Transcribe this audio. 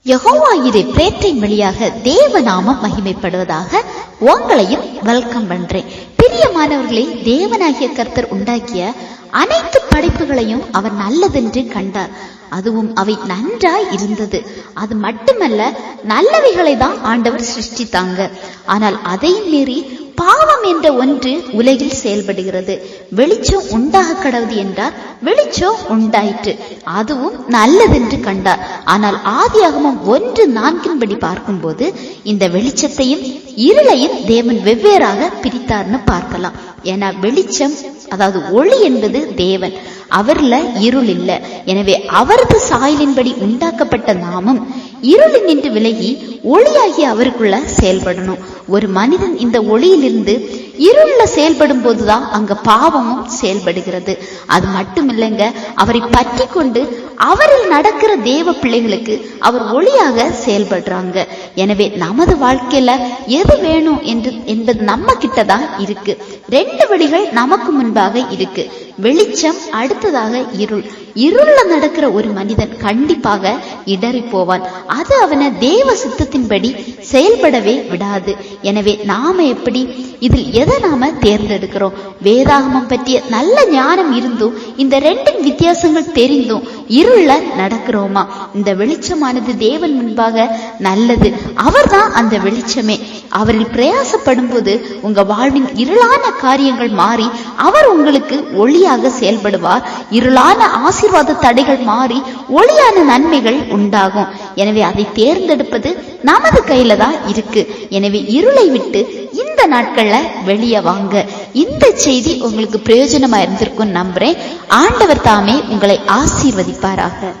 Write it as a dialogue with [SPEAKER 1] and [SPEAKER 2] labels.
[SPEAKER 1] யெகோவாயிரு பிரேற்றின் வழியாக தேவநாமம் மகிமைப்படுவதாக. உங்களையும் வெல்கம் பண்றேன். பிரியமானவர்களே, தேவனாகிய கர்த்தர் உண்டாக்கிய அனைத்து படைப்புகளையும் அவர் நல்லதென்று கண்டார். அதுவும் அவை நன்றாய் இருந்தது. அது மட்டுமல்ல, நல்லவைகளை தான் ஆண்டவர் சிருஷ்டித்தாங்க. ஆனால் அதையும் மீறி பாவம் என்ற ஒன்று உலகில் செயல்படுகிறது. வெளிச்சம் உண்டாக கடவுது என்றார், வெளிச்சம் உண்டாயிற்று. அதுவும் நல்லதென்று கண்டார். ஆனால் ஆதியாகமம் 1:4 பார்க்கும்போது இந்த வெளிச்சத்தையும் இருளையும் தேவன் வெவ்வேறாக பிரித்தார்னு பார்க்கலாம். ஏன்னா வெளிச்சம், அதாவது ஒளி என்பது தேவன், அவர்ல இருள் இல்லை. எனவே அவரது சாயலின்படி உண்டாக்கப்பட்ட நாமும் இருளில் நின்று விலகி ஒளியாகி அவருக்குள்ள செயல்படணும். ஒரு மனிதன் இந்த ஒளியிலிருந்து இருள்ல செயல்படும் போதுதான் அங்க பாவமும் செயல்படுகிறது. அது மட்டும் இல்லைங்க, அவரை பற்றி கொண்டு அவரில் நடக்கிற தேவ பிள்ளைகளுக்கு அவர் ஒளியாக செயல்படுறாங்க. எனவே நமது வாழ்க்கையில எது வேணும் என்பது நம்ம கிட்டதான் இருக்கு. 2 வழிகள் நமக்கு முன்பாக இருக்கு. வெளிச்சம், அடுத்ததாக இருள். இருள்ல நடக்கிற ஒரு மனிதன் கண்டிப்பாக இடறி போவான். அது அவனை தேவ சித்தத்தின்படி செயல்படவே விடாது. எனவே நாம எப்படி இதில் எதை நாம தேர்ந்தெடுக்கிறோம்? வேதாகமம் பற்றிய நல்ல ஞானம் இருந்தும் இந்த 2 வித்தியாசங்கள் தெரிந்தும் இருள்ல நடக்கிறோமா? இந்த வெளிச்சமானது தேவன் முன்பாக நல்லது. அவர்தான் அந்த வெளிச்சமே. அவரில் பிரயாசப்படும் போது உங்க வாழ்வின் இருளான காரியங்கள் மாறி அவர் உங்களுக்கு ஒளியாக செயல்படுவார். இருளான ஆசீர்வாத தடைகள் மாறி ஒளியான நன்மைகள் உண்டாகும். எனவே அதை தேர்ந்தெடுப்பது நமது கையில தான் இருக்கு. எனவே இருளை விட்டு இந்த நாட்கள்ல வெளியே வாங்க. இந்த செய்தி உங்களுக்கு பிரயோஜனமா இருந்திருக்கும் நம்புறேன். ஆண்டவர் தாமே உங்களை ஆசீர்வதிப்பாராக.